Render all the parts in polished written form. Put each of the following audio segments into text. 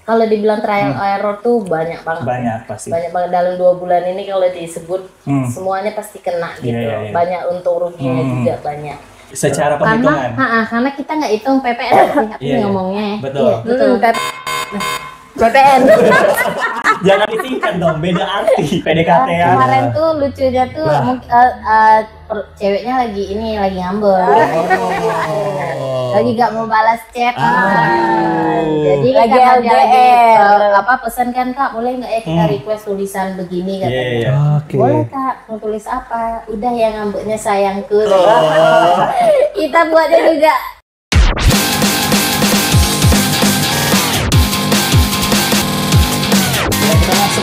Kalau dibilang trial error tuh banyak banget. Banyak pasti. Banyak banget dalam 2 bulan ini kalau disebut semuanya pasti kena gitu. Iya. Banyak untung ruginya juga banyak. Secara perhitungan. Karena kita nggak hitung PPN sih ngomongnya. Betul. PPN. Jangan disingkat dong, beda arti. PDKT ya. Kemarin tuh lucunya tuh ceweknya lagi ngambek. Lagi gak mau balas chat. Jadi lagi karena dia LDR. pesan kan, Kak, boleh nggak ya kita request tulisan begini katanya. Iya. Boleh, Kak, mau tulis apa? Udah yang ngambeknya sayangku. Kita buatnya juga.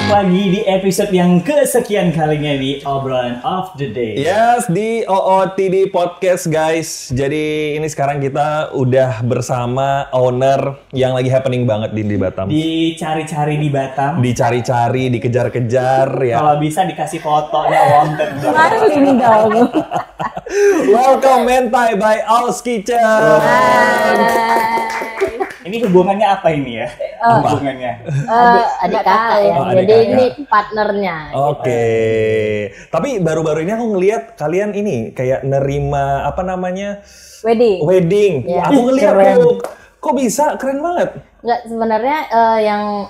Lagi di episode yang kesekian kalinya di Obrolan of the Day. Yes, di OOTD Podcast guys. Jadi ini sekarang kita udah bersama owner yang lagi happening banget di Batam. Dicari-cari di Batam. Dicari-cari, dikejar-kejar ya. Kalau bisa dikasih fotonya wanted. Harus ini dong. Welcome Mentai by Aus Kitchen. Ini hubungannya apa ini ya? Hubungannya? Adik kakak ya. Jadi ini partnernya. Oke. Tapi baru-baru ini aku ngelihat kalian ini kayak nerima apa namanya? Wedding. Ya. Aku ngelihat tuh. Kok bisa? Keren banget. Enggak, sebenarnya yang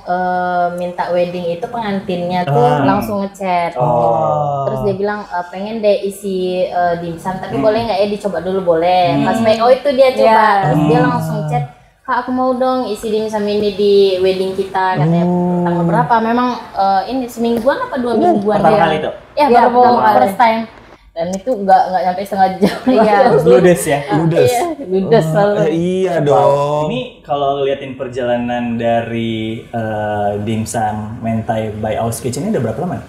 minta wedding itu pengantinnya tuh langsung ngechat. Terus dia bilang pengen deh isi dimsum, tapi boleh nggak ya dicoba dulu boleh. Pas PO itu dia coba, terus dia langsung chat, Kak, aku mau dong isi dimsum ini di wedding kita, katanya tanggal berapa? Memang ini semingguan apa 2 mingguan Pertama dia? kali itu? Ya, baru first time. Dan itu nggak nyampe setengah jam. Iya. Ludes ya? Ludes. Ludes selalu. Iya dong. Ini kalau ngeliatin perjalanan dari dimsum Mentai by Aus Kitchen ini udah berapa lama?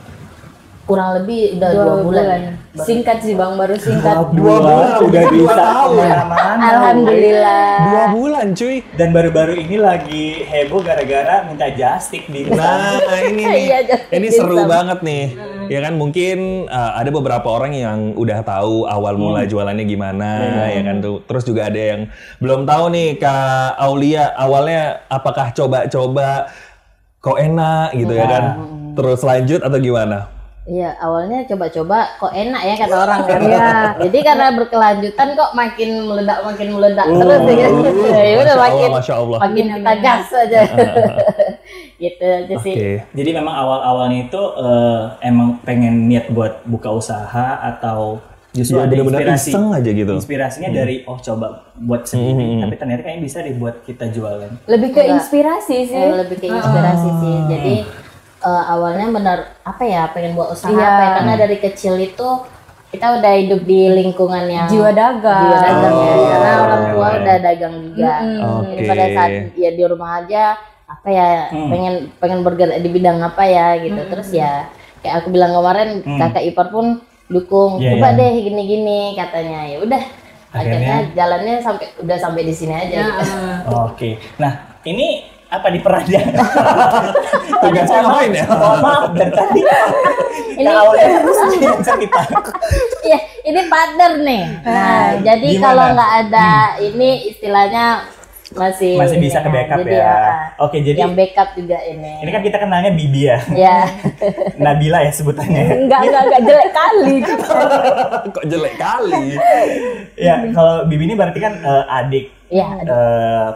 Kurang lebih udah 2 bulan. Singkat sih Bang, baru singkat. 2 bulan udah bisa kemana-mana. Alhamdulillah. 2 bulan cuy. Dan baru-baru ini lagi heboh gara-gara minta jastik di Nah ini nih, Iya, ini seru banget nih. Ya kan mungkin ada beberapa orang yang udah tahu awal mula jualannya gimana, ya kan tuh. Terus juga ada yang belum tahu nih Kak Aulia awalnya apakah coba-coba kok enak gitu ya kan. Terus lanjut atau gimana? Iya, awalnya coba-coba kok enak ya kata orang kan. Ya. Jadi karena berkelanjutan kok makin meledak terus ya. Ya udah Masya Allah. makin kita gas aja. Gitu aja sih. Jadi memang awal-awalnya itu emang pengen niat buat buka usaha atau justru ada benar-benar inspirasi iseng aja gitu. Inspirasinya dari coba buat sendiri, tapi ternyata kayaknya bisa dibuat kita jualan. Lebih ke inspirasi sih. Lebih ke inspirasi sih. Jadi awalnya benar pengen buat usaha karena dari kecil itu kita udah hidup di lingkungan yang Jiwa dagang ya. Karena orang tua udah dagang juga. Jadi pada saat ya di rumah aja pengen bergerak di bidang apa ya gitu. Terus ya kayak aku bilang kemarin kakak ipar pun dukung, coba deh gini-gini katanya. Ya udah akhirnya jalannya sampai di sini aja gitu. Oke. Nah, ini apa di peranjang? Tugasnya ngapain ya? Mohon maaf dari tadi. Ini terus cerita. Iya, ini partner nih. Nah, jadi gimana? kalau nggak ada ini istilahnya masih bisa ke backup jadi, ya. Oke, jadi yang backup juga ini. ini kan kita kenalnya Bibi ya. Ya. Nabila ya sebutannya. Enggak jelek kali. Kok jelek kali? Ya, kalau Bibi ini berarti kan adik. Iya.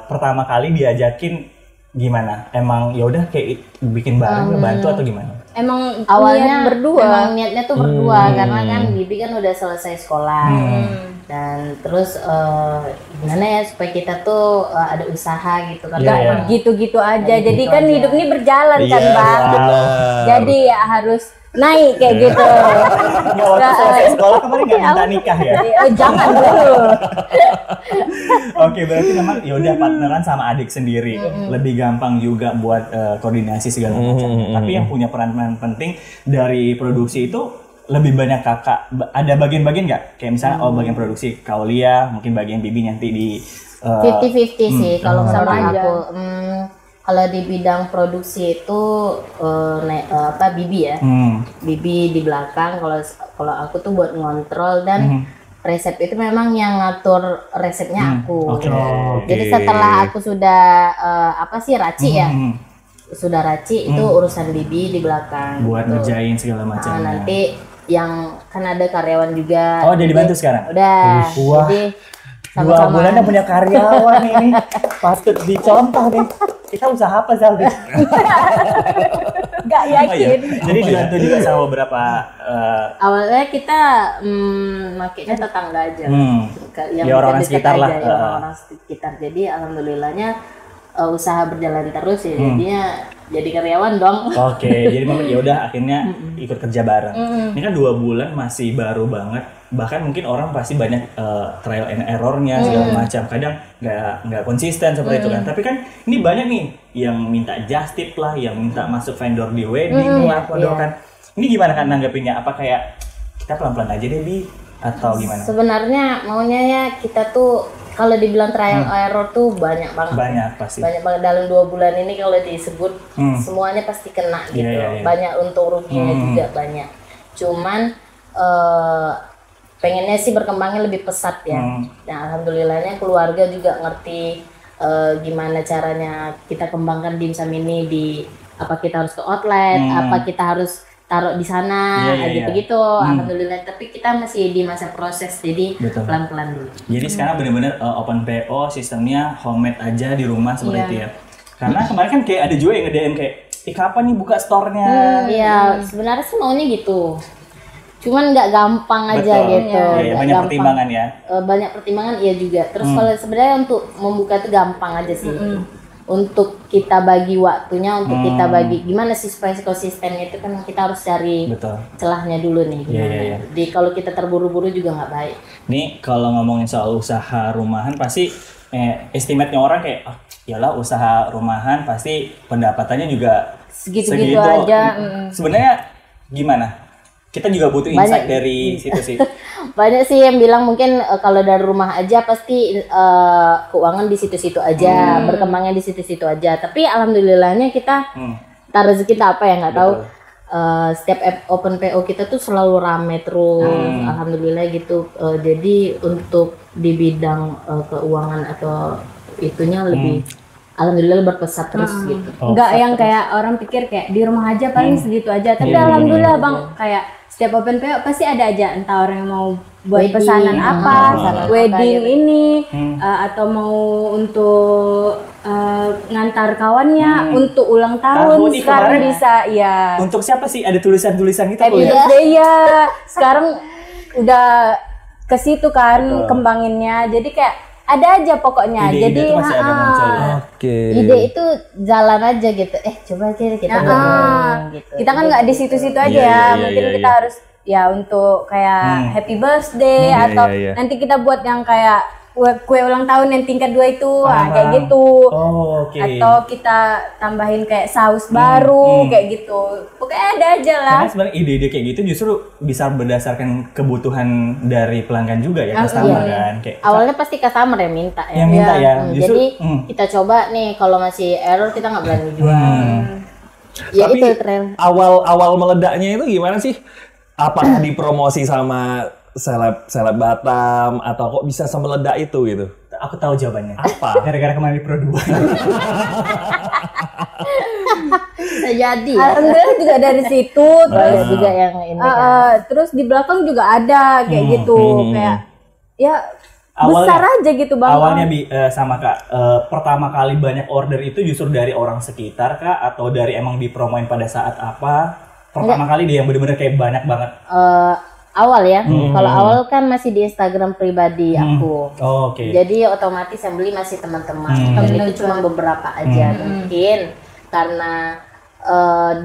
Pertama kali diajakin gimana? Emang ya udah kayak bikin bareng ngebantu atau gimana? Emang Awalnya berdua. Emang niatnya tuh berdua karena kan Bibi kan udah selesai sekolah. Dan terus gimana ya supaya kita tuh ada usaha gitu kan. Iya. Gitu-gitu aja. Jadi Gitu kan aja. hidup ini berjalan kan, Iya, Bang. benar. Jadi ya harus naik kayak gitu. Ya waktu selesai sekolah kemarin nggak minta nikah ya? Jangan dulu. Oke, berarti memang ya udah partneran sama adik sendiri. Lebih gampang juga buat koordinasi segala macam. Tapi yang punya peran penting dari produksi itu lebih banyak kakak. Ada bagian-bagian nggak? Kayak misalnya bagian produksi Kaulia, mungkin bagian Bibi nanti di 50-50 sih kalau sama aja. aku. Kalau di bidang produksi itu Bibi ya. Bibi di belakang, kalau aku tuh buat ngontrol dan resep itu memang yang ngatur resepnya aku. Oke. Jadi setelah aku sudah raci ya. sudah raci itu urusan bibi di belakang. Buat gitu. ngerjain segala macam. Nanti yang kan ada karyawan juga. Oh, udah dibantu sekarang? Udah. Wah. Jadi 2 sama-sama. bulan udah punya karyawan ini. Patut dicontoh nih. Kita usaha apa Zaldi? Gak yakin. Jadi dibantu juga sama beberapa Awalnya kita makanya tetangga aja. Yang Ya, orang-orang dekat sekitar aja, lah. ya, orang-orang sekitar. Jadi alhamdulillahnya usaha berjalan terus ya. Jadinya jadi karyawan dong. Oke, jadi ya udah akhirnya ikut kerja bareng. Ini kan 2 bulan masih baru banget. Bahkan mungkin orang pasti banyak trial and errornya segala macam. Kadang nggak konsisten seperti itu kan. Tapi kan ini banyak nih yang minta just tip lah, yang minta masuk vendor di wedding lah, kan. Ini gimana kan nanggepinnya? Apa kayak kita pelan-pelan aja deh Bi? Atau gimana? Sebenarnya maunya ya kita tuh kalau dibilang trial error tuh banyak banget. Banyak pasti. Banyak banget dalam 2 bulan ini kalau disebut semuanya pasti kena gitu. Iya. Banyak untung ruginya juga banyak. Cuman pengennya sih berkembangnya lebih pesat ya. Nah alhamdulillahnya keluarga juga ngerti gimana caranya kita kembangkan dimsum ini di apa kita harus ke outlet, apa kita harus taruh di sana, gitu-gitu. Alhamdulillah. Tapi kita masih di masa proses, jadi pelan-pelan dulu. Jadi sekarang benar-benar open PO, sistemnya homemade aja di rumah seperti itu ya. Karena kemarin kan kayak ada juga yang nge-DM kayak, kapan nih buka store-nya? Iya, sebenarnya sih maunya gitu. Cuman nggak gampang aja gitu. Iya, banyak pertimbangan ya. Banyak pertimbangan iya juga. Terus kalau sebenarnya untuk membuka itu gampang aja sih. Untuk kita bagi waktunya, untuk kita bagi gimana sih supaya konsistennya itu kan kita harus cari celahnya dulu nih. Iya. Jadi kalau kita terburu-buru juga nggak baik. Nih kalau ngomongin soal usaha rumahan pasti estimate-nya orang kayak yalah usaha rumahan pasti pendapatannya juga Segitu-gitu aja. Sebenarnya gimana? Kita juga butuh insight dari situ sih. Banyak sih yang bilang mungkin kalau dari rumah aja pasti keuangan di situ-situ aja, berkembangnya di situ-situ aja. Tapi alhamdulillahnya kita rezeki kita apa ya nggak tahu. Setiap open PO kita tuh selalu rame terus, alhamdulillah gitu. Jadi untuk di bidang keuangan atau itunya lebih alhamdulillah berpesat terus gitu. Enggak yang kayak orang pikir kayak di rumah aja paling segitu aja. Tapi alhamdulillah Bang, kayak setiap open PO pasti ada aja entah orang yang mau buat Wedding, pesanan apa, wedding apa, ini atau mau untuk ngantar kawannya untuk ulang tahun sekarang kemarin bisa ya. Untuk siapa sih ada tulisan-tulisan gitu? Happy birthday ya. Sekarang udah ke situ kan kembanginnya. Jadi kayak ada aja pokoknya. Ide-ide jadi itu masih ada muncul ya. Ide itu jalan aja gitu. Coba aja kita ngomong gitu. Kita kan nggak di situ-situ aja ya. Mungkin kita harus ya untuk kayak happy birthday atau nanti kita buat yang kayak kue ulang tahun yang tingkat 2 itu kayak gitu. Atau kita tambahin kayak saus baru kayak gitu. Pokoknya ada aja lah. Karena sebenarnya ide-ide kayak gitu justru bisa berdasarkan kebutuhan dari pelanggan juga ya, customer kan. Kayak awalnya pasti customer yang minta ya. Yang minta ya. Justru, jadi kita coba nih kalau masih error kita nggak berani jual. Ya Tapi itu tren. awal meledaknya itu gimana sih? Apakah dipromosi sama seleb Batam atau kok bisa semeledak itu gitu? aku tahu jawabannya. Apa? Gara-gara kemarin di Pro 2. Jadi ya. Alhamdulillah juga dari situ. Terus juga yang ini kan. Terus di belakang juga ada kayak gitu. Kayak ya besar aja gitu Bang. Awalnya sama Kak, pertama kali banyak order itu justru dari orang sekitar Kak atau dari emang dipromoin pada saat apa? Pertama kali dia yang bener-bener kayak banyak banget. Awal ya, kalau awal kan masih di Instagram pribadi aku. Oh, oke. Jadi otomatis yang beli masih teman-teman. Dan itu cuma beberapa aja. Mungkin karena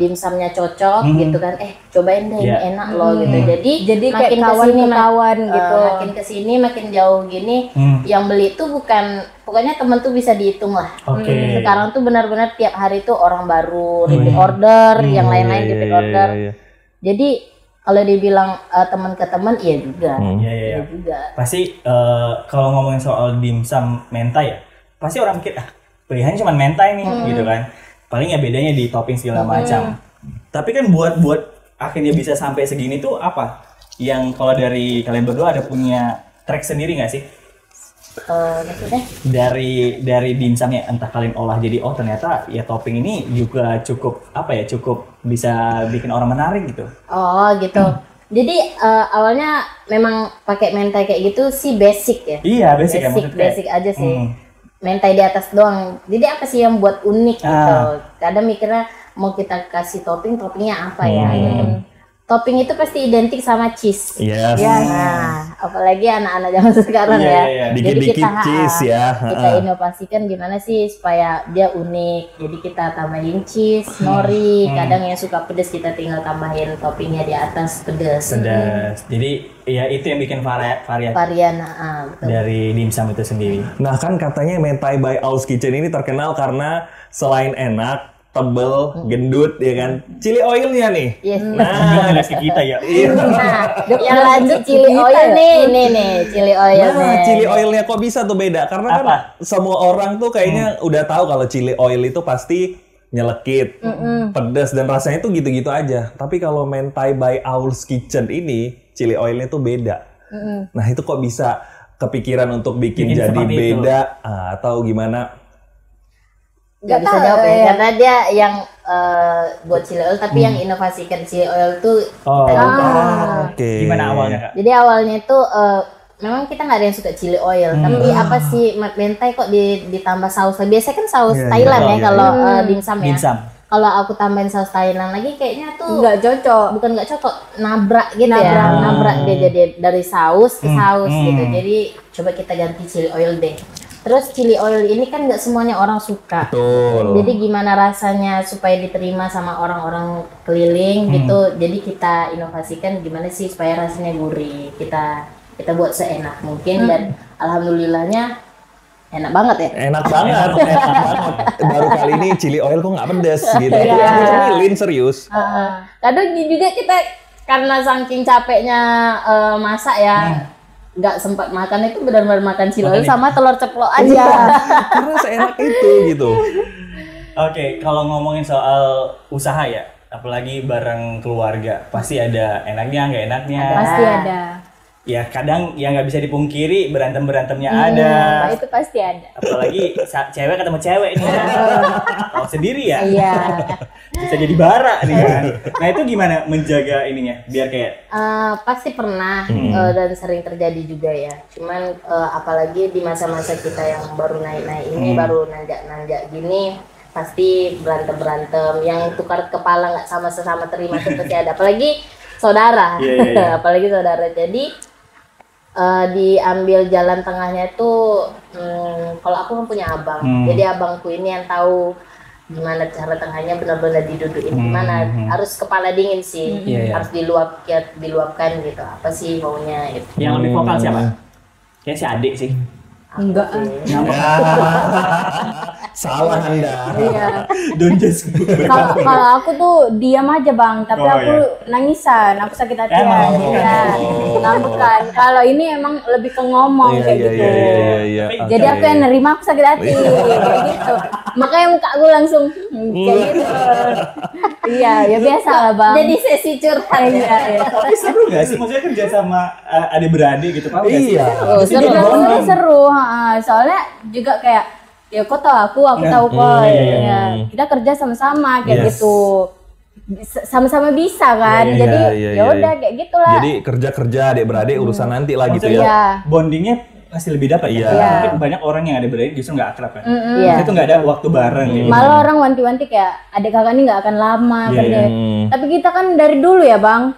dimsumnya cocok gitu kan. Cobain deh ini enak loh gitu. Jadi kayak makin kawan gitu. Makin kesini makin jauh gini. Yang beli itu bukan, pokoknya temen tuh bisa dihitung lah. Sekarang tuh benar-benar tiap hari tuh orang baru repeat order, yang lain-lain repeat order. Jadi kalau dibilang teman ke teman, iya juga. Iya juga. Pasti kalau ngomongin soal dimsum mentai ya, pasti orang mikir pilihannya cuma mentai nih, gitu kan. Paling ya bedanya di topping segala macam. Tapi kan buat akhirnya bisa sampai segini tuh apa? Yang kalau dari kalian berdua ada punya track sendiri nggak sih? maksudnya dari dimsumnya entah kalian olah jadi ternyata ya topping ini juga cukup cukup bisa bikin orang menarik gitu. Oh gitu. Jadi awalnya memang pakai mentai kayak gitu sih basic ya. Iya basic ya maksudnya. Basic aja sih. Mentai di atas doang. Jadi apa sih yang buat unik gitu? Kadang mikirnya mau kita kasih toppingnya apa ya gitu. Topping itu pasti identik sama cheese. Yes. Nah, apalagi anak-anak zaman sekarang ya. Jadi dikit-dikit cheese ya. Kita inovasikan gimana sih supaya dia unik. Jadi kita tambahin cheese, nori. Kadang yang suka pedas kita tinggal tambahin toppingnya di atas pedas. Jadi ya itu yang bikin varian Betul. dari dimsum itu sendiri. Nah kan katanya mentai by Owl's Kitchen ini terkenal karena selain enak, tebel, gendut ya kan. Chili oilnya nih. Yes. Nah, nasi kita ya. Nah, yang lanjut chili oil nih, chili oil. Nah, chili oilnya kok bisa tuh beda? Karena kan semua orang tuh kayaknya udah tahu kalau chili oil itu pasti nyelekit, pedas dan rasanya tuh gitu-gitu aja. Tapi kalau mentai by Owl's Kitchen ini chili oilnya tuh beda. Nah itu kok bisa kepikiran untuk bikin jadi beda atau gimana? Gak bisa jawab ya, karena dia yang buat chili oil, tapi yang inovasikan chili oil tuh kita juga. Gimana awalnya Kak? Jadi awalnya itu memang kita nggak ada yang suka chili oil, tapi apa sih mentai kok ditambah saus? Biasanya kan saus Thailand ya kalau dimsum ya. Kalau aku tambahin saus Thailand lagi kayaknya tuh nggak cocok. Bukan nggak cocok, nabrak gitu ya. Nabrak dia jadi dari saus ke saus gitu. Jadi coba kita ganti chili oil deh. Terus chili oil ini kan nggak semuanya orang suka. Betul. Jadi gimana rasanya supaya diterima sama orang-orang keliling gitu. Jadi kita inovasikan gimana sih supaya rasanya gurih. Kita buat seenak mungkin dan alhamdulillahnya enak banget ya. Enak banget. Baru kali ini chili oil kok nggak pedes gitu. Lin serius. Kadang juga kita karena saking capeknya masak ya. Nggak sempat makan itu benar-benar makan chili oil sama telur ceplok aja. Karena seenak itu gitu. Oke, kalau ngomongin soal usaha ya, apalagi bareng keluarga, pasti ada enaknya, nggak enaknya. Pasti ada. Ya kadang yang nggak bisa dipungkiri berantemnya ada. Itu pasti ada. Apalagi cewek ketemu cewek nih. Kalau sendiri ya. Iya. Bisa jadi bara nih kan. Nah itu gimana menjaga ininya biar kayak pasti pernah dan sering terjadi juga ya. Cuman apalagi di masa-masa kita yang baru naik-naik ini, baru nanjak-nanjak gini, pasti berantem yang tukar kepala nggak sama-sama terima tuh pasti ada. Apalagi saudara, apalagi saudara. Jadi diambil jalan tengahnya itu kalau aku kan punya abang, jadi abangku ini yang tahu gimana cara tengahnya benar-benar didudukin gimana, harus kepala dingin sih, harus diluapkan gitu, apa sih maunya gitu. yang lebih vokal siapa? Kayaknya si adik sih. Enggak. Salah Anda. Iya. Don't just Kalau aku tuh diam aja Bang, tapi aku nangisan, aku sakit hati ya. Ngambekan. Kalau ini emang lebih ke ngomong kayak gitu. Iya. Jadi aku yang nerima, aku sakit hati kayak gitu. Makanya muka gue langsung kayak gitu. Iya, ya biasa lah Bang. Jadi sesi curhat ya. Tapi seru nggak sih? Maksudnya kerja sama adik-beradik gitu, paham nggak sih? Seru. Soalnya juga kayak ya kok tahu aku tahu kok. Ya, kita kerja sama-sama kayak gitu. Sama-sama bisa kan. Jadi ya udah kayak gitulah. Jadi kerja adik-beradik urusan nanti lah gitu Maksudnya ya. bondingnya pasti lebih dapat ya. Mungkin banyak orang yang adik-beradik justru nggak akrab kan. Itu nggak ada waktu bareng. Malah orang wanti-wanti kayak adik kakak ini nggak akan lama kerja. Tapi kita kan dari dulu ya Bang.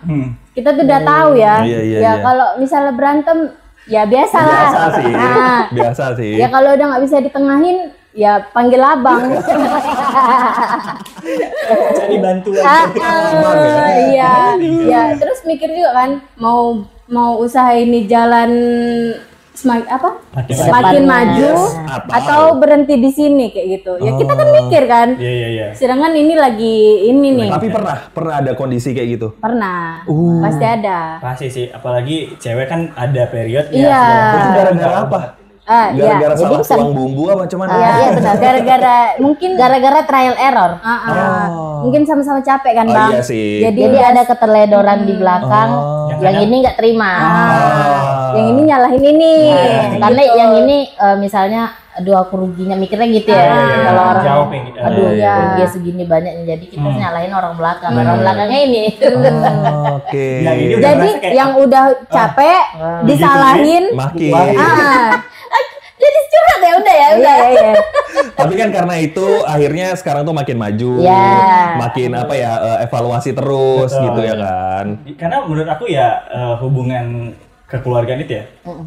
Kita tuh udah tahu ya. Ya kalau misalnya berantem ya biasa lah. Biasa sih. Ya kalau udah nggak bisa ditengahin, ya panggil abang. Cari bantuan. Iya. Terus mikir juga kan, mau usaha ini jalan semakin maju atau berhenti di sini kayak gitu. Ya kita kan mikir kan. Iya. Sedangkan ini lagi nih. Tapi pernah ada kondisi kayak gitu? Pernah. Pasti ada. Pasti sih, apalagi cewek kan ada period ya. Iya. Itu gara-gara apa? Gara-gara salah tuang bumbu apa cuman? Iya benar. Gara-gara trial error. Mungkin sama-sama capek kan Bang. Iya sih. Jadi ada keteledoran di belakang. yang ini nggak terima. Yang ini nyalahin ini. Karena yang ini misalnya aduh aku ruginya mikirnya gitu ya. Kalau orang jawab yang gitu. aduh rugi segini banyaknya, jadi kita nyalahin orang belakang. Orang belakangnya ini. Oke. Jadi yang udah capek disalahin makin. Jadi curhat ya udah ya udah. Tapi kan karena itu akhirnya sekarang tuh makin maju, makin evaluasi terus gitu ya kan. Karena menurut aku ya hubungan kekeluargaan itu ya,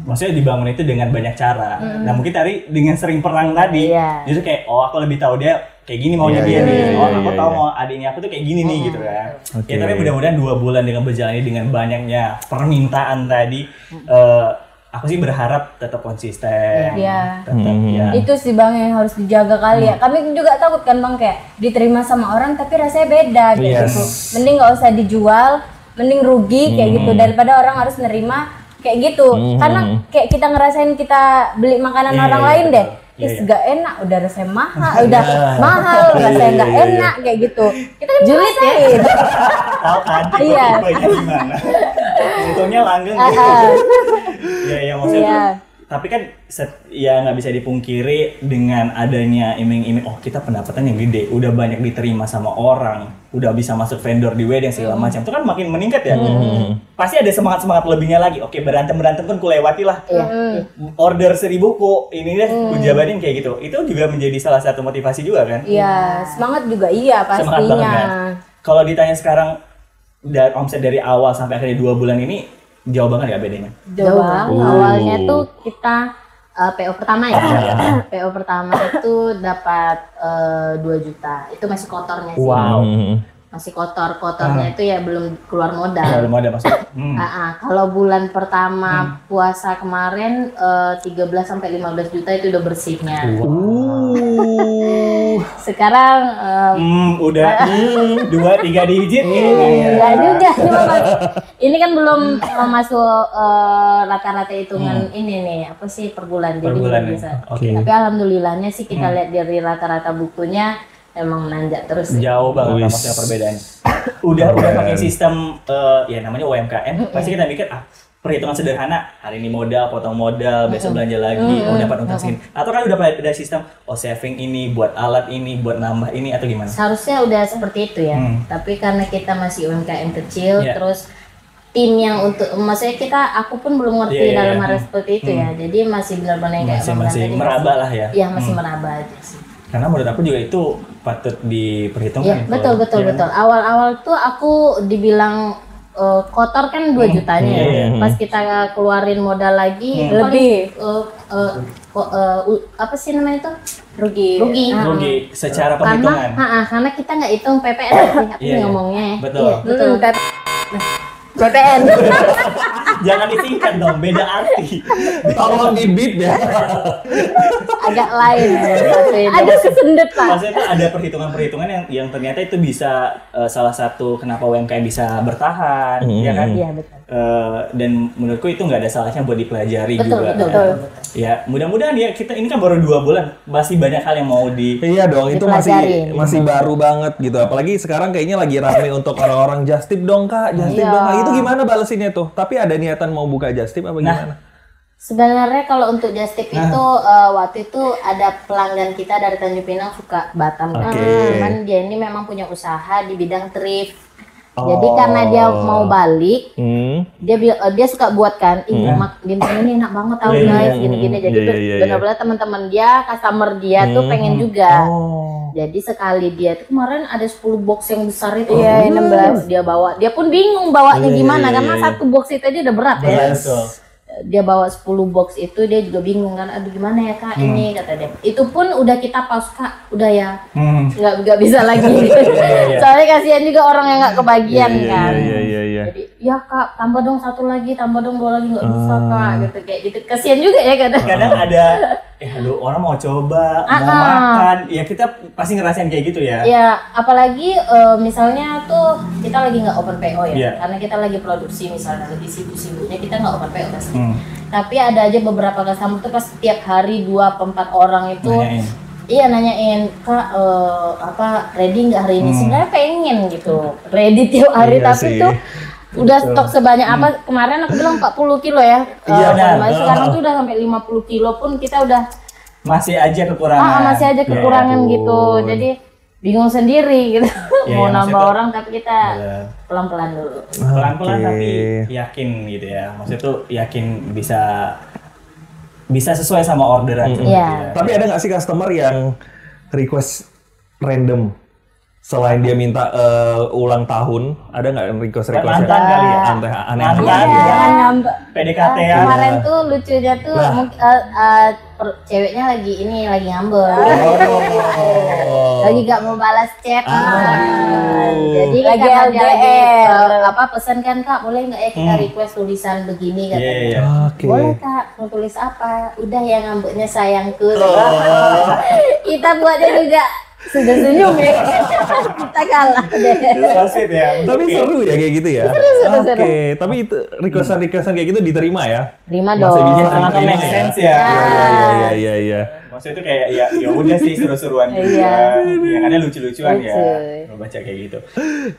maksudnya dibangun itu dengan banyak cara. Nah mungkin tadi dengan sering perang tadi, justru kayak aku lebih tahu dia kayak gini maunya dia nih. Aku tahu mau adiknya aku tuh kayak gini nih gitu kan. Ya tapi mudah-mudahan 2 bulan dengan berjalan dengan banyaknya permintaan tadi, aku sih berharap tetap konsisten. Tetap ya. Itu sih Bang yang harus dijaga kali ya. Kami juga takut kan Bang kayak diterima sama orang tapi rasanya beda gitu. Mending nggak usah dijual, mending rugi kayak gitu daripada orang harus nerima kayak gitu. Karena kayak kita ngerasain kita beli makanan orang lain deh. Gak enak, udah rasanya mahal, rasanya gak enak kayak gitu. Kita kan julid ya. Tahu kan? Iya. Gimana? Untungnya langgeng gitu. Ya maksudnya. Tapi kan ya nggak bisa dipungkiri dengan adanya iming-iming kita pendapatan yang gede, udah banyak diterima sama orang, udah bisa masuk vendor di wedding segala macam, itu kan makin meningkat ya. Pasti ada semangat lebihnya lagi. Oke, berantem pun kulewati lah. Order 1000 kok ini deh kujabarin kayak gitu. Itu juga menjadi salah satu motivasi juga kan? Iya, semangat juga pastinya. Semangat banget kan? Kalau ditanya sekarang omset dari awal sampai akhirnya 2 bulan ini jauh banget ya bedanya? Jauh banget. Awalnya tuh kita PO pertama ya. PO pertama itu dapat 2 juta. Itu masih kotornya sih. Wow. Masih kotornya itu ya belum keluar modal. Belum ada masuk. Kalau bulan pertama puasa kemarin 13 sampai 15 juta itu udah bersihnya. Sekarang udah 2-3 digit. Enggak juga. Ini kan belum masuk rata-rata hitungan ini nih, apa sih per bulan. Jadi belum bisa. Tapi alhamdulillahnya sih kita lihat dari rata-rata bukunya emang menanjak terus. Jauh banget maksudnya perbedaannya. Udah pakai sistem ya namanya UMKM, pasti kita mikir perhitungan sederhana, hari ini modal, potong modal, besok belanja lagi, dapat untung segini. Atau kan udah ada sistem saving ini buat alat ini, buat nambah ini atau gimana? Seharusnya udah seperti itu ya. Tapi karena kita masih UMKM kecil, terus tim yang maksudnya aku pun belum ngerti dalam hal seperti itu ya. Jadi masih benar-benar kayak masih meraba lah ya. Iya, masih meraba aja sih. Karena menurut aku juga itu patut diperhitungkan. Betul. Awal-awal tuh aku dibilang kotor kan 2 jutanya. Pas kita keluarin modal lagi lebih apa sih namanya itu? Rugi secara perhitungan. Karena kita nggak hitung PPN ngomongnya. Betul. PPN. Jangan disingkat dong, beda arti. Tolong di beat ya. Agak lain. Ada sesendut Pak. Maksudnya itu ada perhitungan-perhitungan yang ternyata itu bisa salah satu kenapa UMKM bisa bertahan, ya kan? Iya betul. Dan menurutku itu nggak ada salahnya buat dipelajari juga. Betul. Ya mudah-mudahan ya kita ini kan baru 2 bulan, masih banyak hal yang mau Iya dong, itu masih baru banget gitu. Apalagi sekarang kayaknya lagi rame untuk orang-orang just tip dong Kak, just tip dong Kak. Itu gimana balesinnya tuh? Tapi ada niatan mau buka just tip apa gimana? Sebenarnya kalau untuk just tip itu waktu itu ada pelanggan kita dari Tanjung Pinang suka Batam kan. Cuman dia ini memang punya usaha di bidang thrift. Jadi karena dia mau balik, dia suka buat kan, dimsum ini enak banget tau guys, gini-gini. Jadi benar-benar teman-teman dia, customer dia tuh pengen juga. Jadi sekali dia tuh kemarin ada 10 box yang besar itu, 16 dia bawa. Dia pun bingung bawanya gimana karena satu box itu aja udah berat ya. Dia bawa 10 box itu, dia juga bingung kan, aduh gimana ya Kak ini, kata dia. Itu pun udah kita pause Kak, udah ya nggak bisa lagi. Soalnya kasihan juga orang yang nggak kebagian kan. Jadi ya Kak tambah dong 1 lagi, tambah dong 2 lagi, nggak bisa Kak gitu, kayak gitu. Kasihan juga ya kadang ada lu orang mau coba mau makan ya, kita pasti ngerasain kayak gitu ya. Ya apalagi misalnya tuh kita lagi nggak open PO ya, karena kita lagi produksi misalnya, lagi sibuk-sibuknya kita nggak open PO pasti. Tapi ada aja beberapa customer tuh pas setiap hari 2-4 orang itu nanyain Kak ready nggak hari ini? Sebenarnya pengen gitu ready tiap hari, tapi tuh udah stok sebanyak apa. Kemarin aku bilang 40 kilo ya. Sekarang tuh udah sampai 50 kilo pun kita udah masih aja kekurangan. Masih aja kekurangan gitu. Jadi bingung sendiri gitu. Mau nambah orang tapi kita pelan-pelan dulu. Pelan-pelan tapi yakin gitu ya. Maksudnya tuh yakin bisa sesuai sama orderan. Tapi ada nggak sih customer yang request random? Selain dia minta ulang tahun, ada nggak request mantan kali ya? Aneh-aneh. Jangan ngambek. PDKT ya. Kemarin tuh lucunya tuh ceweknya lagi ngambek. Lagi gak mau balas chat. Jadi lagi LDR. Pesan kan Kak, boleh nggak ya kita request tulisan begini katanya. Boleh Kak, mau tulis apa? Udah ya ngambeknya sayangku. Kita buatnya juga sudah senyum ya. Kita kalah deh. Tapi seru ya kayak gitu ya. Oke, tapi itu requestan kayak gitu diterima ya? Terima dong. Masih bisa sangat make sense ya. Iya. Maksudnya itu kayak ya udah sih seru-seruan juga. Yang ada lucu-lucuan ya. Baca kayak gitu.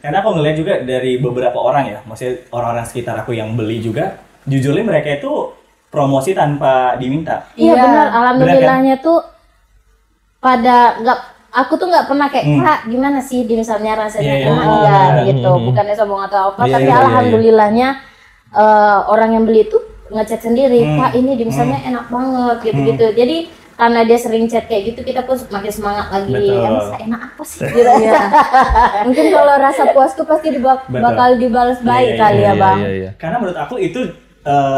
Karena aku ngeliat juga dari beberapa orang ya, maksudnya orang-orang sekitar aku yang beli juga, jujurnya mereka itu promosi tanpa diminta. Iya benar, alhamdulillahnya tuh pada aku tuh nggak pernah kayak Kak gimana sih dimsumnya rasanya enak enggak gitu, bukannya sombong atau apa, tapi alhamdulillahnya orang yang beli tuh ngechat sendiri, Kak ini dimsumnya enak banget gitu. Jadi karena dia sering chat kayak gitu, kita pun makin semangat lagi. Enak apa sih? Gitu. Mungkin kalau rasa puas tuh pasti bakal dibalas baik kali ya Bang. Karena menurut aku itu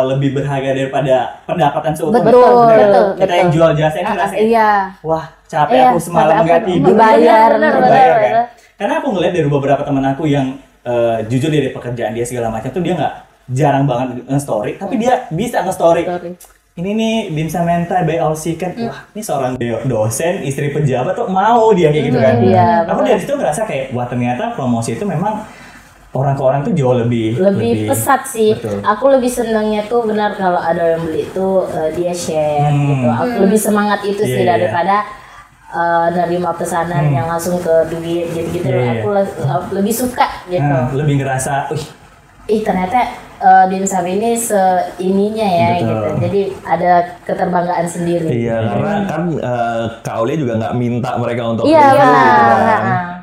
lebih berharga daripada pendapatan seutuhnya. Betul. Kita yang jual jasa ini rasanya. Wah, capek aku semalam nggak tidur. Dibayar kan. Karena aku ngeliat dari beberapa teman aku yang jujur dari pekerjaan dia segala macam tuh dia nggak jarang banget nge-story, tapi dia bisa nge-story. Ini nih dimsum mentai by All Chicken. Wah, ini seorang dosen, istri pejabat tuh mau dia kayak gitu kan. Aku dari situ ngerasa kayak wah ternyata promosi itu memang orang ke orang tuh jauh lebih pesat sih. Betul. Aku lebih senangnya tuh benar kalau ada yang beli itu dia share gitu. Aku lebih semangat itu sih daripada nerima pesanan yang langsung ke duit gitu. Aku lebih suka gitu. Lebih ngerasa, ternyata dimsum ini seininya ya gitu. Jadi ada keterbanggaan sendiri. Iya, karena kan Kak Aulia juga nggak minta mereka untuk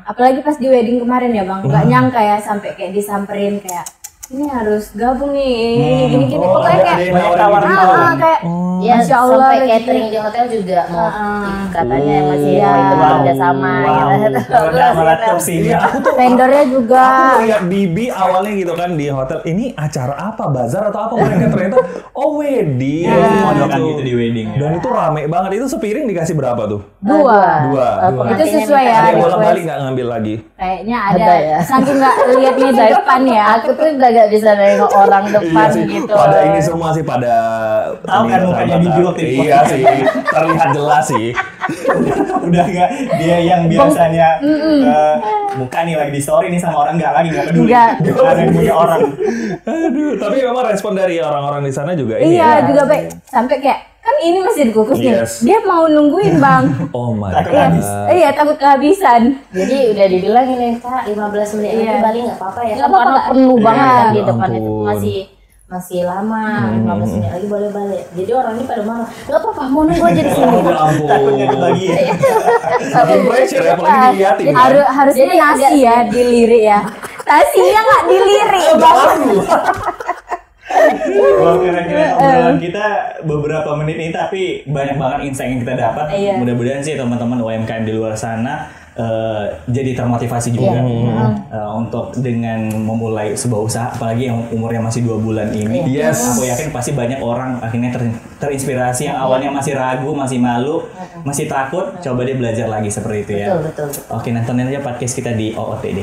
apalagi pas di wedding kemarin ya Bang, nggak nyangka ya sampai kayak disamperin kayak ini harus gabung nih, gini pokoknya kayak kayak Masya Allah, sampai catering di hotel juga mau katanya masih mau ikut bekerja sama gitu. Vendornya juga. Aku lihat Bibi awalnya gitu kan di hotel, ini acara apa, bazar atau apa, mereka ternyata wedding. Modelkan gitu di wedding. Dan itu rame banget. Itu sepiring dikasih berapa tuh? Dua. Itu sesuai ya. Ada yang bolak-balik nggak ngambil lagi? Kayaknya ada. Saking nggak lihatnya di depan ya. Aku tuh udah gak bisa nengok orang depan gitu. Pada ini semua sih pada tahu kan mukanya Bibi waktu itu. Iya sih, terlihat jelas sih. Udah nggak dia yang biasanya muka nih lagi di story nih sama orang nggak peduli. Ada yang punya orang. Aduh, tapi memang respon dari orang-orang di sana juga ini. Iya, juga baik. Sampai kayak kan ini masih dikukus nih. Dia mau nungguin Bang. Oh my God. Iya, takut kehabisan. Jadi udah dibilang ini Kak 15 menit lagi balik nggak apa-apa ya. Karena penuh banget di depan itu masih lama, 15 menit lagi boleh balik. Jadi orang ini pada marah, nggak apa-apa, mau nunggu aja di sini. Takutnya kebagian. Pressure ya, apalagi dilihatin. Harusnya nasi ya dilirik ya. Nasinya nggak dilirik. Wah, kira-kira obrolan kita beberapa menit ini tapi banyak banget insight yang kita dapat. Mudah-mudahan sih teman-teman UMKM di luar sana jadi termotivasi juga untuk dengan memulai sebuah usaha, apalagi yang umurnya masih 2 bulan ini. Aku yakin pasti banyak orang akhirnya terinspirasi yang awalnya masih ragu, masih malu, masih takut, coba dia belajar lagi seperti itu ya. Betul. Oke, nontonin aja podcast kita di OOTD.